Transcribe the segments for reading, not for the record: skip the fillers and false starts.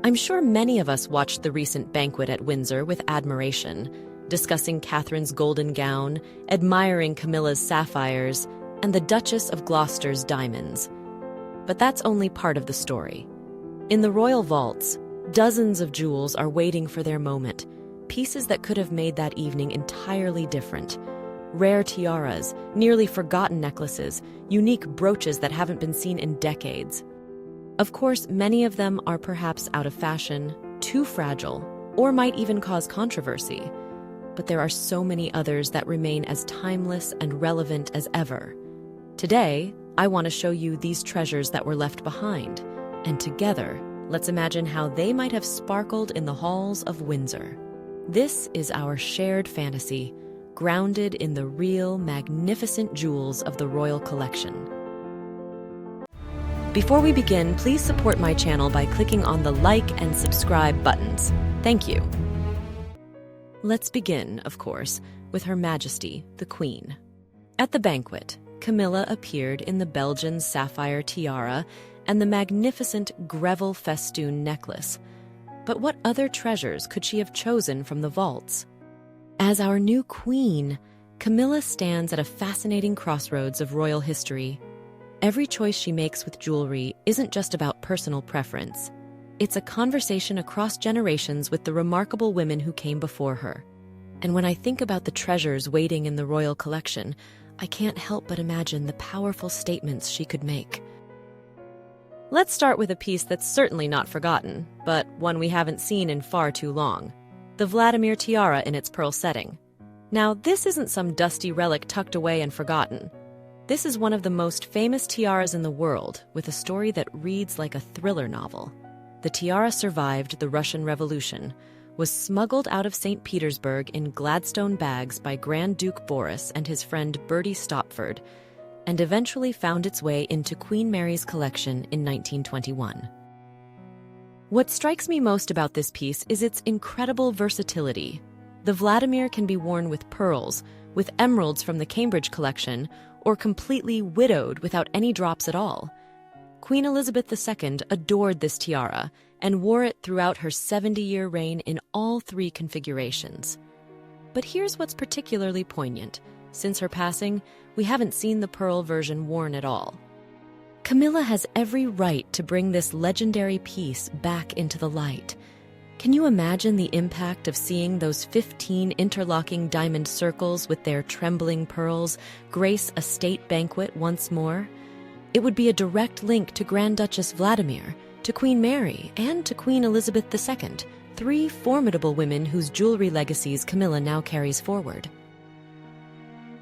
I'm sure many of us watched the recent banquet at Windsor with admiration, discussing Catherine's golden gown, admiring Camilla's sapphires, and the Duchess of Gloucester's diamonds. But that's only part of the story. In the royal vaults, dozens of jewels are waiting for their moment, pieces that could have made that evening entirely different. Rare tiaras, nearly forgotten necklaces, unique brooches that haven't been seen in decades. Of course, many of them are perhaps out of fashion, too fragile, or might even cause controversy. But there are so many others that remain as timeless and relevant as ever. Today, I want to show you these treasures that were left behind, and together, let's imagine how they might have sparkled in the halls of Windsor. This is our shared fantasy, grounded in the real, magnificent jewels of the royal collection. Before we begin, please support my channel by clicking on the like and subscribe buttons. Thank you. Let's begin, of course, with Her Majesty, the Queen. At the banquet, Camilla appeared in the Belgian sapphire tiara and the magnificent Greville festoon necklace. But what other treasures could she have chosen from the vaults? As our new queen, Camilla stands at a fascinating crossroads of royal history. Every choice she makes with jewelry isn't just about personal preference. It's a conversation across generations with the remarkable women who came before her. And when I think about the treasures waiting in the royal collection, I can't help but imagine the powerful statements she could make. Let's start with a piece that's certainly not forgotten, but one we haven't seen in far too long: the Vladimir tiara in its pearl setting. Now, this isn't some dusty relic tucked away and forgotten. This is one of the most famous tiaras in the world, with a story that reads like a thriller novel. The tiara survived the Russian Revolution, was smuggled out of St. Petersburg in Gladstone bags by Grand Duke Boris and his friend Bertie Stopford, and eventually found its way into Queen Mary's collection in 1921. What strikes me most about this piece is its incredible versatility. The Vladimir can be worn with pearls, with emeralds from the Cambridge collection, or completely widowed without any drops at all. Queen Elizabeth II adored this tiara and wore it throughout her 70-year reign in all three configurations. But here's what's particularly poignant. Since her passing, we haven't seen the pearl version worn at all. Camilla has every right to bring this legendary piece back into the light. Can you imagine the impact of seeing those 15 interlocking diamond circles with their trembling pearls grace a state banquet once more? It would be a direct link to Grand Duchess Vladimir, to Queen Mary, and to Queen Elizabeth II, three formidable women whose jewelry legacies Camilla now carries forward.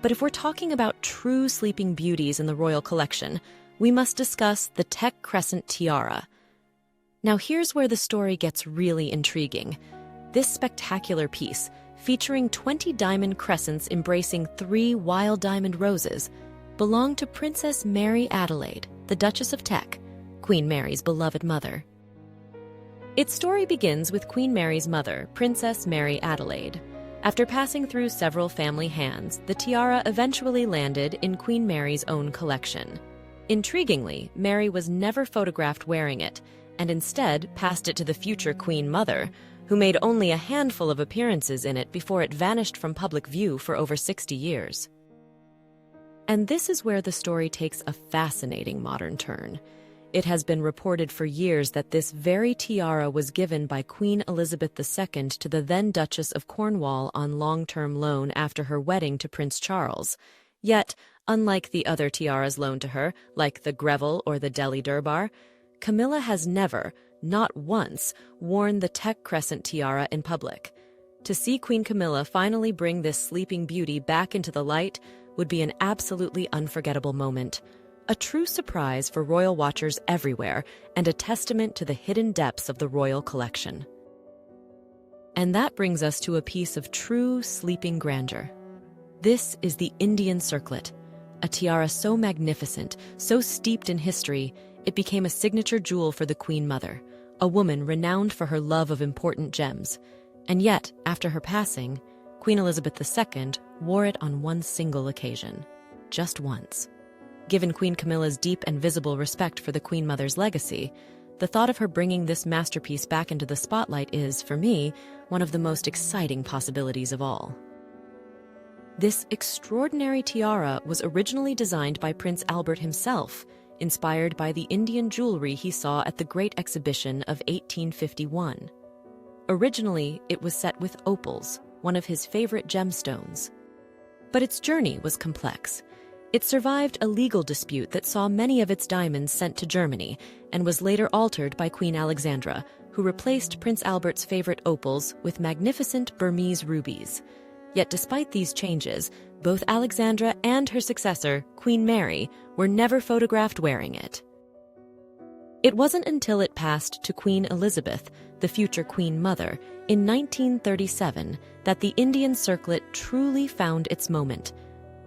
But if we're talking about true sleeping beauties in the royal collection, we must discuss the Tech Crescent tiara. Now here's where the story gets really intriguing. This spectacular piece, featuring 20 diamond crescents embracing 3 wild diamond roses, belonged to Princess Mary Adelaide, the Duchess of Teck, Queen Mary's beloved mother. Its story begins with Queen Mary's mother, Princess Mary Adelaide. After passing through several family hands, the tiara eventually landed in Queen Mary's own collection. Intriguingly, Mary was never photographed wearing it, and instead passed it to the future Queen Mother, who made only a handful of appearances in it before it vanished from public view for over 60 years. And this is where the story takes a fascinating modern turn. It has been reported for years that this very tiara was given by Queen Elizabeth II to the then Duchess of Cornwall on long-term loan after her wedding to Prince Charles. Yet, unlike the other tiaras loaned to her, like the Greville or the Delhi Durbar, Camilla has never, not once, worn the Tech Crescent tiara in public. To see Queen Camilla finally bring this sleeping beauty back into the light would be an absolutely unforgettable moment. A true surprise for royal watchers everywhere, and a testament to the hidden depths of the royal collection. And that brings us to a piece of true sleeping grandeur. This is the Indian circlet, a tiara so magnificent, so steeped in history, it became a signature jewel for the Queen Mother, a woman renowned for her love of important gems. And yet, after her passing, Queen Elizabeth II wore it on one single occasion. Just once. Given Queen Camilla's deep and visible respect for the Queen Mother's legacy, The thought of her bringing this masterpiece back into the spotlight is, for me, one of the most exciting possibilities of all. This extraordinary tiara was originally designed by Prince Albert himself, inspired by the Indian jewelry he saw at the Great Exhibition of 1851. Originally, it was set with opals, one of his favorite gemstones. But its journey was complex. It survived a legal dispute that saw many of its diamonds sent to Germany and was later altered by Queen Alexandra, who replaced Prince Albert's favorite opals with magnificent Burmese rubies. Yet despite these changes, both Alexandra and her successor, Queen Mary, were never photographed wearing it. It wasn't until it passed to Queen Elizabeth, the future Queen Mother, in 1937 that the Indian circlet truly found its moment.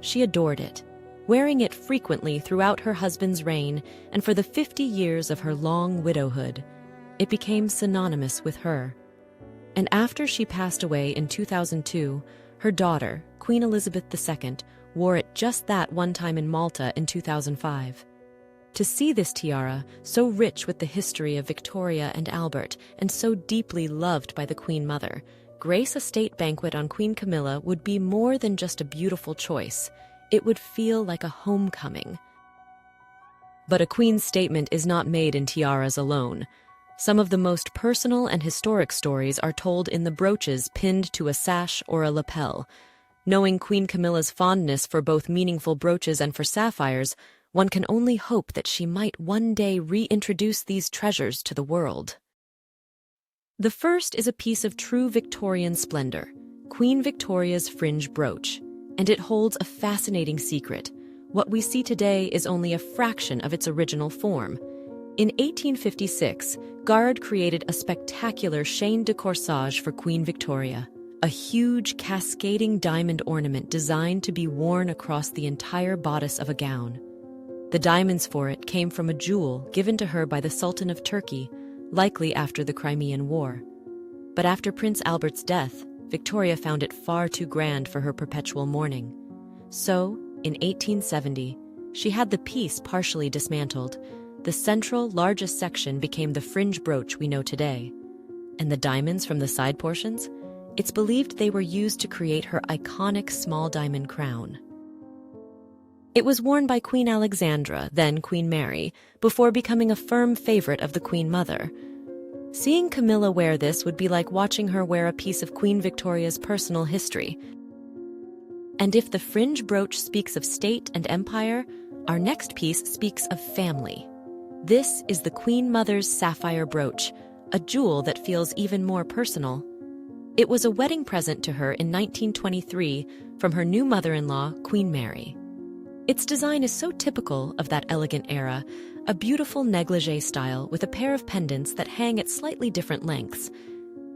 She adored it, wearing it frequently throughout her husband's reign and for the 50 years of her long widowhood. It became synonymous with her. And after she passed away in 2002, her daughter, Queen Elizabeth II, wore it just that one time in Malta in 2005. To see this tiara, so rich with the history of Victoria and Albert and so deeply loved by the Queen Mother, grace a state banquet on Queen Camilla would be more than just a beautiful choice. It would feel like a homecoming. But a queen's statement is not made in tiaras alone. Some of the most personal and historic stories are told in the brooches pinned to a sash or a lapel. Knowing Queen Camilla's fondness for both meaningful brooches and for sapphires, one can only hope that she might one day reintroduce these treasures to the world. The first is a piece of true Victorian splendor, Queen Victoria's fringe brooch, and it holds a fascinating secret. What we see today is only a fraction of its original form. In 1856, Gard created a spectacular chaîne de corsage for Queen Victoria, a huge cascading diamond ornament designed to be worn across the entire bodice of a gown. The diamonds for it came from a jewel given to her by the Sultan of Turkey, likely after the Crimean War. But after Prince Albert's death, Victoria found it far too grand for her perpetual mourning. So, in 1870, she had the piece partially dismantled. The central, largest section became the fringe brooch we know today. And the diamonds from the side portions? It's believed they were used to create her iconic small diamond crown. It was worn by Queen Alexandra, then Queen Mary, before becoming a firm favorite of the Queen Mother. Seeing Camilla wear this would be like watching her wear a piece of Queen Victoria's personal history. And if the fringe brooch speaks of state and empire, our next piece speaks of family. This is the Queen Mother's sapphire brooch, a jewel that feels even more personal. It was a wedding present to her in 1923 from her new mother-in-law, Queen Mary. Its design is so typical of that elegant era, a beautiful negligee style with a pair of pendants that hang at slightly different lengths.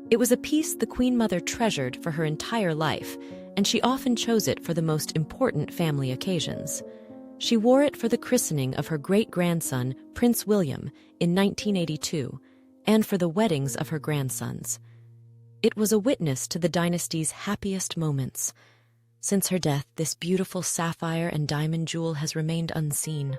It was a piece the Queen Mother treasured for her entire life, and she often chose it for the most important family occasions. She wore it for the christening of her great-grandson, Prince William, in 1982, and for the weddings of her grandsons. It was a witness to the dynasty's happiest moments. Since her death, this beautiful sapphire and diamond jewel has remained unseen.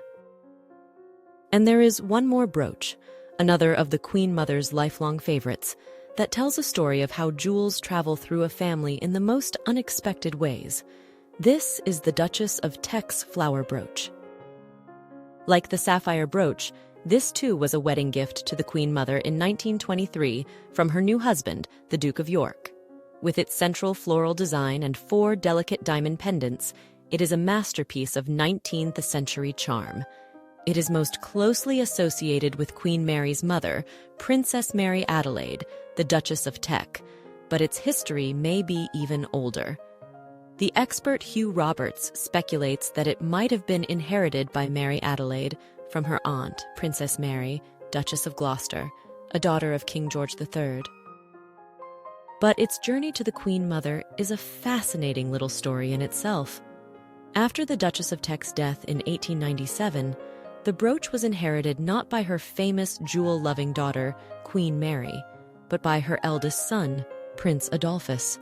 And there is one more brooch, another of the Queen Mother's lifelong favorites, that tells a story of how jewels travel through a family in the most unexpected ways. This is the Duchess of Teck's flower brooch. Like the sapphire brooch, this too was a wedding gift to the Queen Mother in 1923 from her new husband, the Duke of York. With its central floral design and 4 delicate diamond pendants, it is a masterpiece of 19th century charm. It is most closely associated with Queen Mary's mother, Princess Mary Adelaide, the Duchess of Teck, but its history may be even older. The expert Hugh Roberts speculates that it might have been inherited by Mary Adelaide from her aunt, Princess Mary, Duchess of Gloucester, a daughter of King George III. But its journey to the Queen Mother is a fascinating little story in itself. After the Duchess of Teck's death in 1897, the brooch was inherited not by her famous jewel-loving daughter, Queen Mary, but by her eldest son, Prince Adolphus.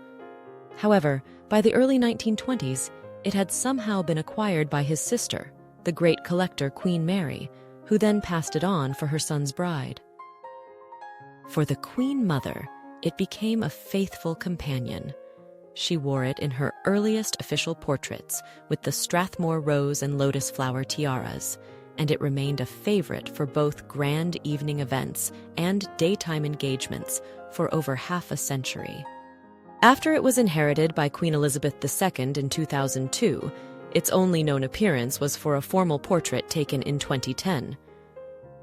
However, by the early 1920s, it had somehow been acquired by his sister, the great collector Queen Mary, who then passed it on for her son's bride. For the Queen Mother, it became a faithful companion. She wore it in her earliest official portraits with the Strathmore rose and lotus flower tiaras, and it remained a favorite for both grand evening events and daytime engagements for over half a century. After it was inherited by Queen Elizabeth II in 2002, its only known appearance was for a formal portrait taken in 2010.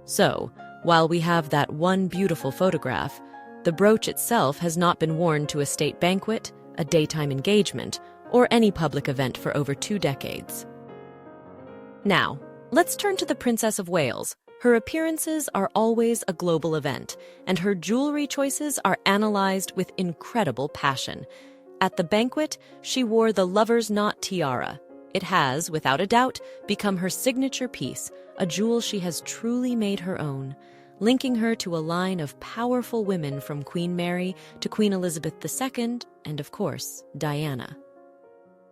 So, while we have that one beautiful photograph, the brooch itself has not been worn to a state banquet, a daytime engagement, or any public event for over 2 decades. Now, let's turn to the Princess of Wales. Her appearances are always a global event, and her jewelry choices are analyzed with incredible passion. At the banquet, she wore the Lover's Knot tiara. It has, without a doubt, become her signature piece, a jewel she has truly made her own, linking her to a line of powerful women from Queen Mary to Queen Elizabeth II and, of course, Diana.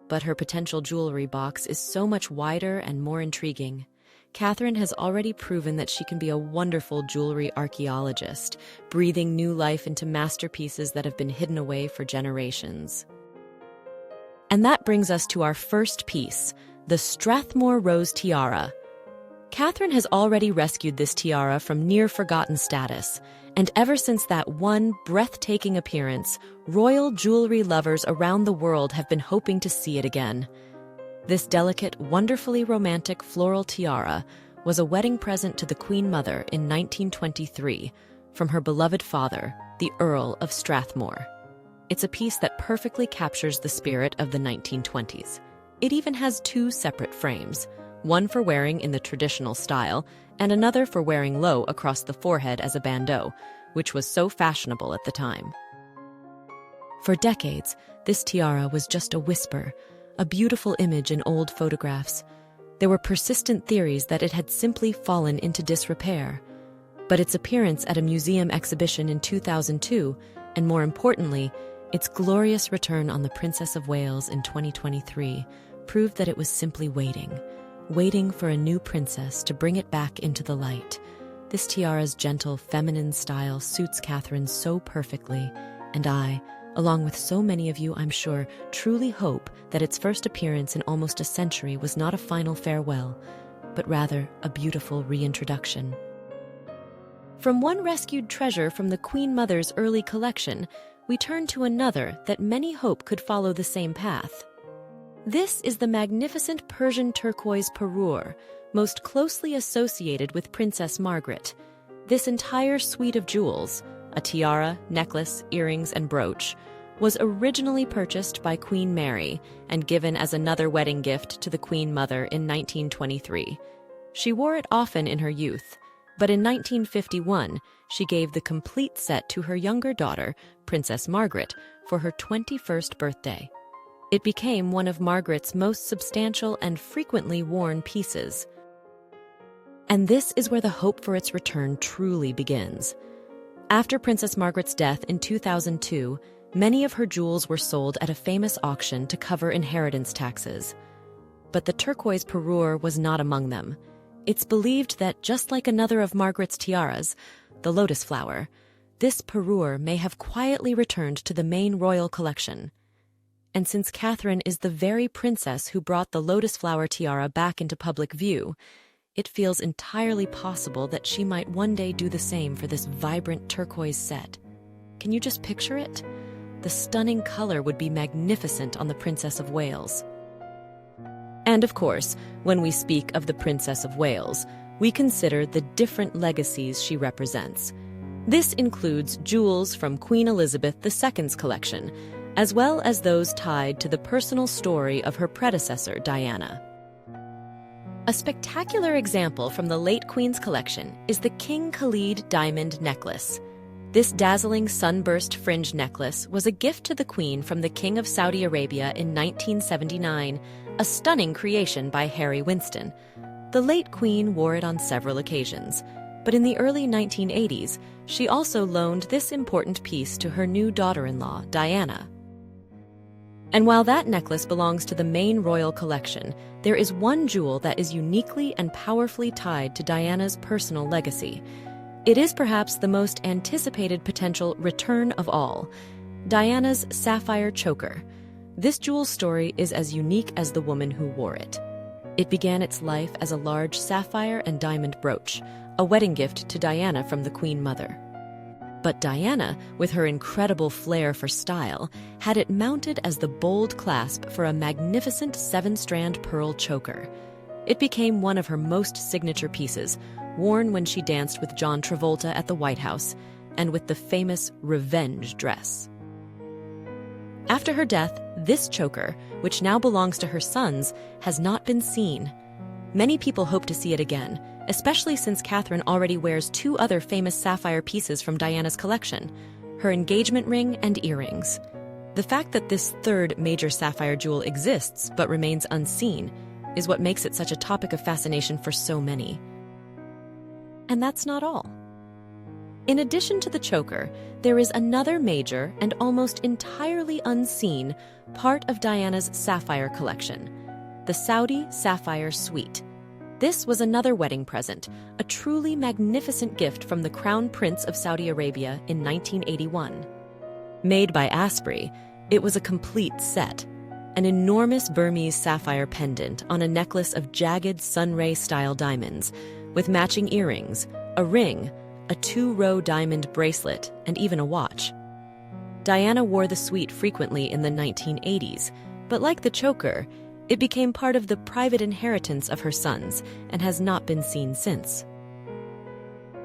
But her potential jewelry box is so much wider and more intriguing. Catherine has already proven that she can be a wonderful jewelry archaeologist, breathing new life into masterpieces that have been hidden away for generations. And that brings us to our first piece, the Strathmore Rose Tiara. Catherine has already rescued this tiara from near-forgotten status, and ever since that one breathtaking appearance, royal jewelry lovers around the world have been hoping to see it again. This delicate, wonderfully romantic floral tiara was a wedding present to the Queen Mother in 1923 from her beloved father, the Earl of Strathmore. It's a piece that perfectly captures the spirit of the 1920s. It even has 2 separate frames, one for wearing in the traditional style and another for wearing low across the forehead as a bandeau, which was so fashionable at the time. For decades, this tiara was just a whisper, a beautiful image in old photographs. There were persistent theories that it had simply fallen into disrepair. But its appearance at a museum exhibition in 2002, and more importantly, its glorious return on the Princess of Wales in 2023, proved that it was simply waiting for a new princess to bring it back into the light. This tiara's gentle, feminine style suits Catherine so perfectly, and I, along with so many of you, I'm sure, truly hope that its first appearance in almost a century was not a final farewell, but rather a beautiful reintroduction. From one rescued treasure from the Queen Mother's early collection, we turn to another that many hope could follow the same path. This is the magnificent Persian turquoise parure, most closely associated with Princess Margaret. This entire suite of jewels, a tiara, necklace, earrings, and brooch, was originally purchased by Queen Mary and given as another wedding gift to the Queen Mother in 1923. She wore it often in her youth, but in 1951, she gave the complete set to her younger daughter, Princess Margaret, for her 21st birthday. It became one of Margaret's most substantial and frequently worn pieces. And this is where the hope for its return truly begins. After Princess Margaret's death in 2002, many of her jewels were sold at a famous auction to cover inheritance taxes. But the turquoise parure was not among them. It's believed that just like another of Margaret's tiaras, the lotus flower, this parure may have quietly returned to the main royal collection. And since Catherine is the very princess who brought the lotus flower tiara back into public view, it feels entirely possible that she might one day do the same for this vibrant turquoise set. Can you just picture it? The stunning color would be magnificent on the Princess of Wales. And of course, when we speak of the Princess of Wales, we consider the different legacies she represents. This includes jewels from Queen Elizabeth II's collection, as well as those tied to the personal story of her predecessor, Diana. A spectacular example from the late Queen's collection is the King Khalid diamond necklace. This dazzling sunburst fringe necklace was a gift to the Queen from the King of Saudi Arabia in 1979, a stunning creation by Harry Winston. The late Queen wore it on several occasions, but in the early 1980s, she also loaned this important piece to her new daughter-in-law, Diana. And while that necklace belongs to the main royal collection, there is one jewel that is uniquely and powerfully tied to Diana's personal legacy. It is perhaps the most anticipated potential return of all, Diana's sapphire choker. This jewel's story is as unique as the woman who wore it. It began its life as a large sapphire and diamond brooch, a wedding gift to Diana from the Queen Mother. But Diana, with her incredible flair for style, had it mounted as the bold clasp for a magnificent 7-strand pearl choker. It became one of her most signature pieces, worn when she danced with John Travolta at the White House, and with the famous revenge dress. After her death, this choker, which now belongs to her sons, has not been seen. Many people hope to see it again, especially since Catherine already wears 2 other famous sapphire pieces from Diana's collection, her engagement ring and earrings. The fact that this third major sapphire jewel exists but remains unseen is what makes it such a topic of fascination for so many. And that's not all. In addition to the choker, there is another major and almost entirely unseen part of Diana's sapphire collection, the Saudi Sapphire Suite. This was another wedding present, a truly magnificent gift from the Crown Prince of Saudi Arabia in 1981. Made by Asprey, it was a complete set. An enormous Burmese sapphire pendant on a necklace of jagged sunray-style diamonds, with matching earrings, a ring, a 2-row diamond bracelet, and even a watch. Diana wore the suite frequently in the 1980s, but like the choker, it became part of the private inheritance of her sons and has not been seen since.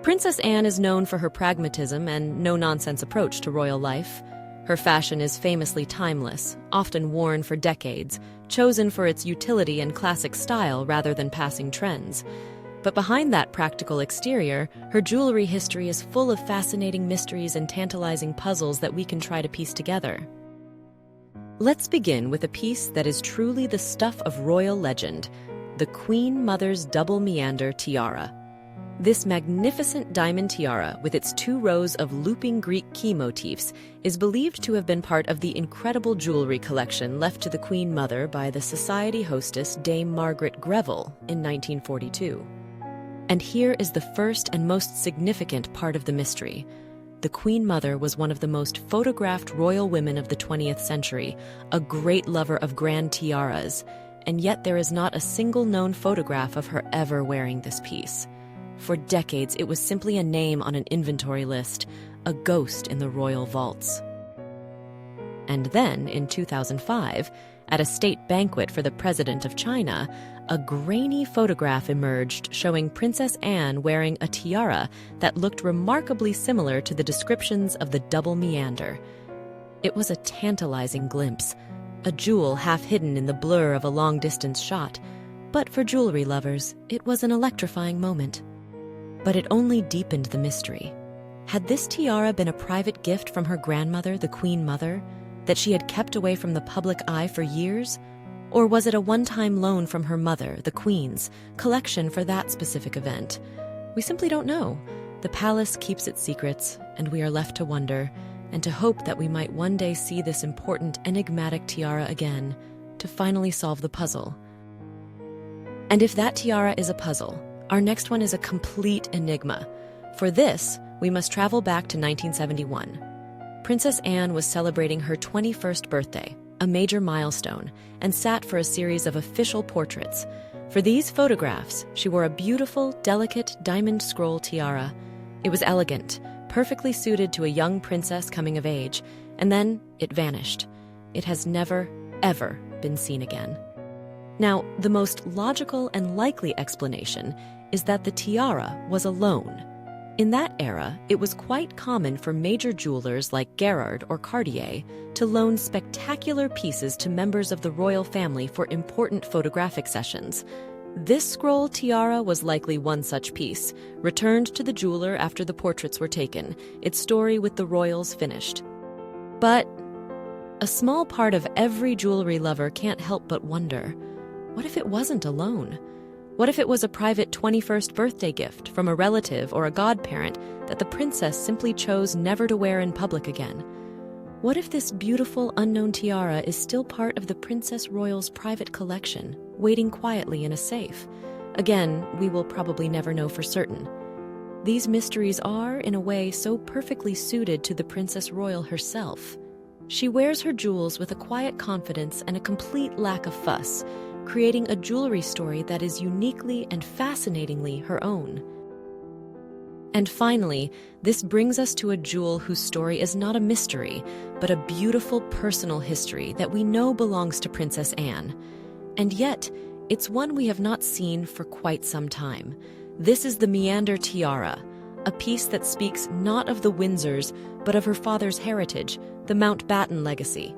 Princess Anne is known for her pragmatism and no-nonsense approach to royal life. Her fashion is famously timeless, often worn for decades, chosen for its utility and classic style rather than passing trends. But behind that practical exterior, her jewelry history is full of fascinating mysteries and tantalizing puzzles that we can try to piece together. Let's begin with a piece that is truly the stuff of royal legend, the Queen Mother's double meander tiara. This magnificent diamond tiara, with its 2 rows of looping Greek key motifs, is believed to have been part of the incredible jewelry collection left to the Queen Mother by the society hostess Dame Margaret Greville in 1942. And here is the first and most significant part of the mystery. The Queen Mother was one of the most photographed royal women of the 20th century, a great lover of grand tiaras, and yet there is not a single known photograph of her ever wearing this piece. For decades, it was simply a name on an inventory list, a ghost in the royal vaults. And then, in 2005, at a state banquet for the President of China, a grainy photograph emerged showing Princess Anne wearing a tiara that looked remarkably similar to the descriptions of the double meander. It was a tantalizing glimpse, a jewel half hidden in the blur of a long-distance shot. But for jewelry lovers, it was an electrifying moment. But it only deepened the mystery. Had this tiara been a private gift from her grandmother, the Queen Mother, that she had kept away from the public eye for years? Or was it a one-time loan from her mother, the Queen's, collection for that specific event? We simply don't know. The palace keeps its secrets, and we are left to wonder, and to hope that we might one day see this important, enigmatic tiara again, to finally solve the puzzle. And if that tiara is a puzzle, our next one is a complete enigma. For this, we must travel back to 1971. Princess Anne was celebrating her 21st birthday, a major milestone, and sat for a series of official portraits. For these photographs, she wore a beautiful, delicate diamond scroll tiara. It was elegant, perfectly suited to a young princess coming of age, and then it vanished. It has never, ever been seen again. Now, the most logical and likely explanation is that the tiara was a loan. In that era, it was quite common for major jewelers like Gerard or Cartier to loan spectacular pieces to members of the royal family for important photographic sessions. This scroll tiara was likely one such piece, returned to the jeweler after the portraits were taken, its story with the royals finished. But a small part of every jewelry lover can't help but wonder, what if it wasn't a loan? What if it was a private 21st birthday gift from a relative or a godparent that the princess simply chose never to wear in public again? What if this beautiful unknown tiara is still part of the Princess Royal's private collection, waiting quietly in a safe? Again, we will probably never know for certain. These mysteries are, in a way, so perfectly suited to the Princess Royal herself. She wears her jewels with a quiet confidence and a complete lack of fuss, creating a jewelry story that is uniquely and fascinatingly her own. And finally, this brings us to a jewel whose story is not a mystery, but a beautiful personal history that we know belongs to Princess Anne. And yet, it's one we have not seen for quite some time. This is the Meander tiara, a piece that speaks not of the Windsors, but of her father's heritage, the Mountbatten legacy.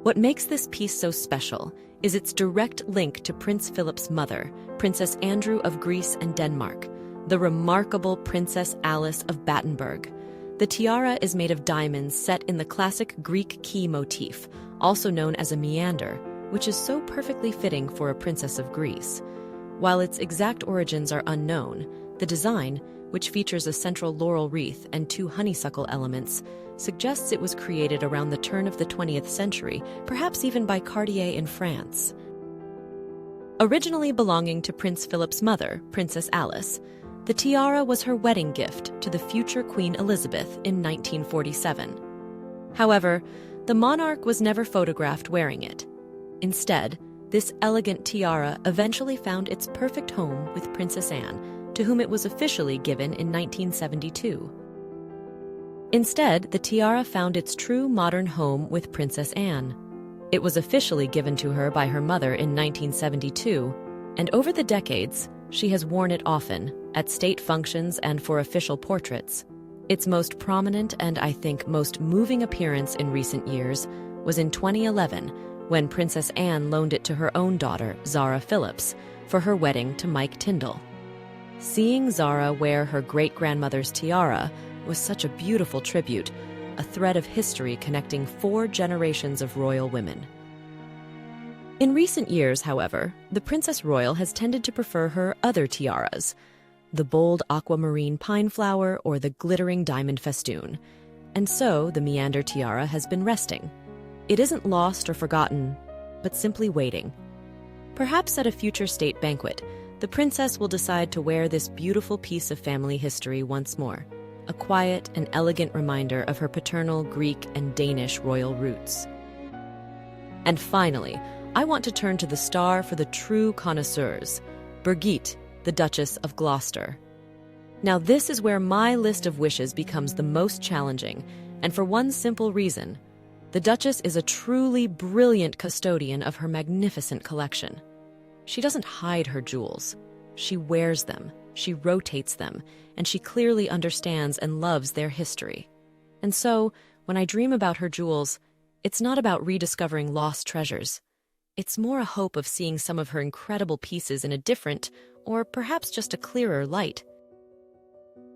What makes this piece so special is its direct link to Prince Philip's mother, Princess Andrew of Greece and Denmark, the remarkable Princess Alice of Battenberg. The tiara is made of diamonds set in the classic Greek key motif, also known as a meander, which is so perfectly fitting for a princess of Greece. While its exact origins are unknown, the design, which features a central laurel wreath and 2 honeysuckle elements, suggests it was created around the turn of the 20th century, perhaps even by Cartier in France. Originally belonging to Prince Philip's mother, Princess Alice, the tiara was her wedding gift to the future Queen Elizabeth in 1947. However, the monarch was never photographed wearing it. Instead, this elegant tiara eventually found its perfect home with Princess Anne, to whom it was officially given in 1972. Instead, the tiara found its true modern home with Princess Anne. It was officially given to her by her mother in 1972, and over the decades, she has worn it often, at state functions and for official portraits. Its most prominent and, I think, most moving appearance in recent years was in 2011, when Princess Anne loaned it to her own daughter, Zara Phillips, for her wedding to Mike Tyndall. Seeing Zara wear her great-grandmother's tiara was such a beautiful tribute, a thread of history connecting 4 generations of royal women. In recent years, however, the Princess Royal has tended to prefer her other tiaras, the bold aquamarine pine flower or the glittering diamond festoon, and so the Meander tiara has been resting. It isn't lost or forgotten, but simply waiting. Perhaps at a future state banquet, the princess will decide to wear this beautiful piece of family history once more, a quiet and elegant reminder of her paternal Greek and Danish royal roots. And finally, I want to turn to the star for the true connoisseurs, Birgitte, the Duchess of Gloucester. Now this is where my list of wishes becomes the most challenging, and for one simple reason. The Duchess is a truly brilliant custodian of her magnificent collection. She doesn't hide her jewels. She wears them, she rotates them, and she clearly understands and loves their history. And so, when I dream about her jewels, it's not about rediscovering lost treasures. It's more a hope of seeing some of her incredible pieces in a different, or perhaps just a clearer light.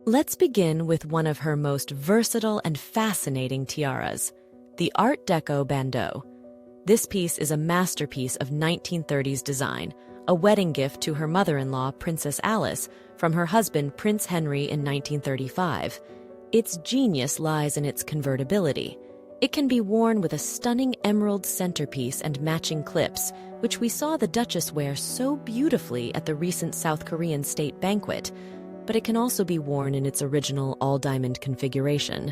Let's begin with one of her most versatile and fascinating tiaras, the Art Deco bandeau. This piece is a masterpiece of 1930s design, a wedding gift to her mother-in-law, Princess Alice, from her husband, Prince Henry, in 1935. Its genius lies in its convertibility. It can be worn with a stunning emerald centerpiece and matching clips, which we saw the Duchess wear so beautifully at the recent South Korean state banquet. But it can also be worn in its original all-diamond configuration,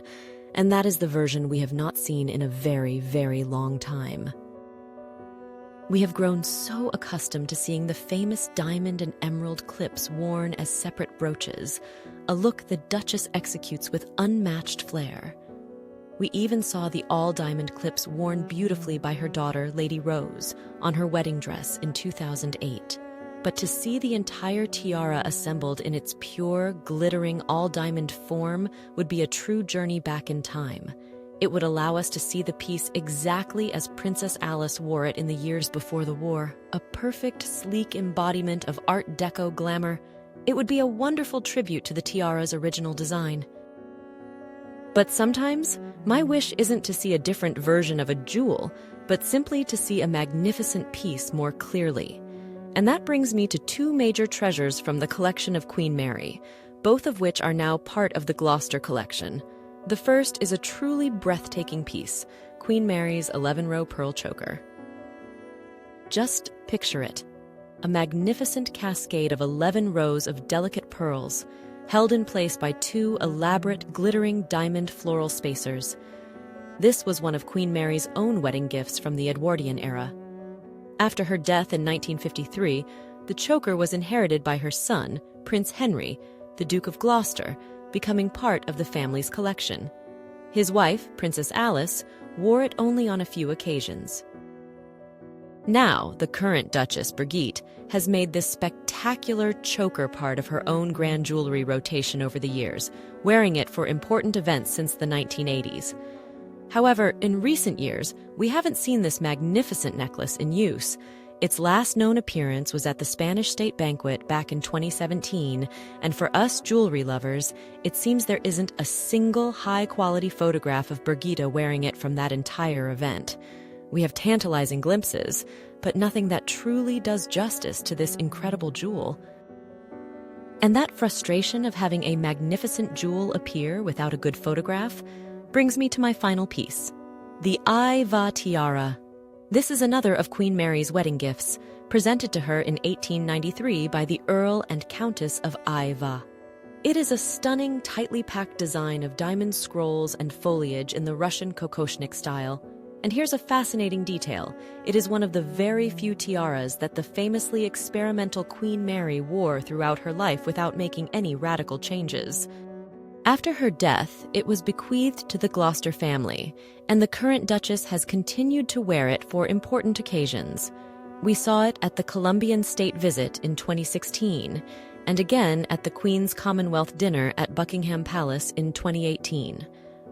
and that is the version we have not seen in a very, very long time. We have grown so accustomed to seeing the famous diamond and emerald clips worn as separate brooches, a look the Duchess executes with unmatched flair. We even saw the all-diamond clips worn beautifully by her daughter, Lady Rose, on her wedding dress in 2008. But to see the entire tiara assembled in its pure, glittering, all-diamond form would be a true journey back in time. It would allow us to see the piece exactly as Princess Alice wore it in the years before the war, a perfect, sleek embodiment of Art Deco glamour. It would be a wonderful tribute to the tiara's original design. But sometimes, my wish isn't to see a different version of a jewel, but simply to see a magnificent piece more clearly. And that brings me to 2 major treasures from the collection of Queen Mary, both of which are now part of the Gloucester collection. The first is a truly breathtaking piece, Queen Mary's 11-row pearl choker. Just picture it, a magnificent cascade of 11 rows of delicate pearls, held in place by two elaborate, glittering diamond floral spacers. This was one of Queen Mary's own wedding gifts from the Edwardian era. After her death in 1953, the choker was inherited by her son, Prince Henry, the Duke of Gloucester, becoming part of the family's collection. His wife, Princess Alice, wore it only on a few occasions. Now, the current Duchess, Brigitte, has made this spectacular choker part of her own grand jewelry rotation over the years, wearing it for important events since the 1980s. However, in recent years, we haven't seen this magnificent necklace in use. Its last known appearance was at the Spanish State Banquet back in 2017, and for us jewelry lovers, it seems there isn't a single high-quality photograph of Brigitte wearing it from that entire event. We have tantalizing glimpses, but nothing that truly does justice to this incredible jewel. And that frustration of having a magnificent jewel appear without a good photograph brings me to my final piece, the Eye-Va tiara. This is another of Queen Mary's wedding gifts, presented to her in 1893 by the Earl and Countess of Eye-Va. It is a stunning, tightly packed design of diamond scrolls and foliage in the Russian kokoshnik style. And here's a fascinating detail. It is one of the very few tiaras that the famously experimental Queen Mary wore throughout her life without making any radical changes. After her death, it was bequeathed to the Gloucester family, and the current Duchess has continued to wear it for important occasions. We saw it at the Colombian state visit in 2016, and again at the Queen's Commonwealth dinner at Buckingham Palace in 2018.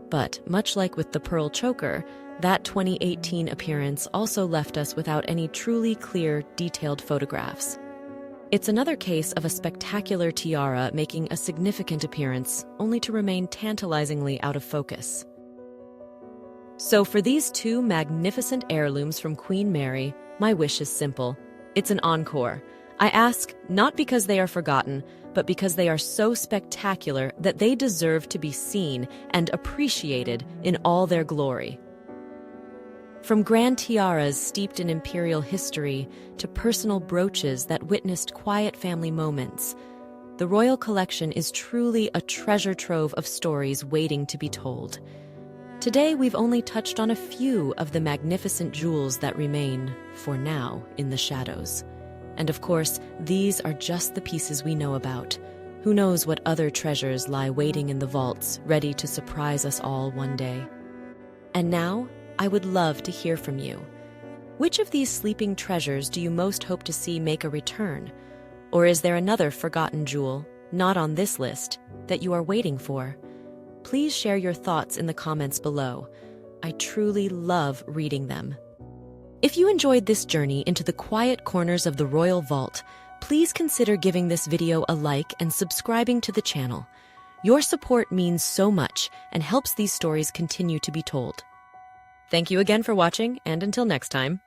But much like with the pearl choker, that 2018 appearance also left us without any truly clear, detailed photographs. It's another case of a spectacular tiara making a significant appearance, only to remain tantalizingly out of focus. So for these two magnificent heirlooms from Queen Mary, my wish is simple. It's an encore. I ask not because they are forgotten, but because they are so spectacular that they deserve to be seen and appreciated in all their glory. From grand tiaras steeped in imperial history to personal brooches that witnessed quiet family moments, the royal collection is truly a treasure trove of stories waiting to be told. Today, we've only touched on a few of the magnificent jewels that remain, for now, in the shadows. And of course, these are just the pieces we know about. Who knows what other treasures lie waiting in the vaults, ready to surprise us all one day. And now, I would love to hear from you. Which of these sleeping treasures do you most hope to see make a return? Or is there another forgotten jewel, not on this list, that you are waiting for? Please share your thoughts in the comments below. I truly love reading them. If you enjoyed this journey into the quiet corners of the Royal Vault, please consider giving this video a like and subscribing to the channel. Your support means so much and helps these stories continue to be told. Thank you again for watching, and until next time.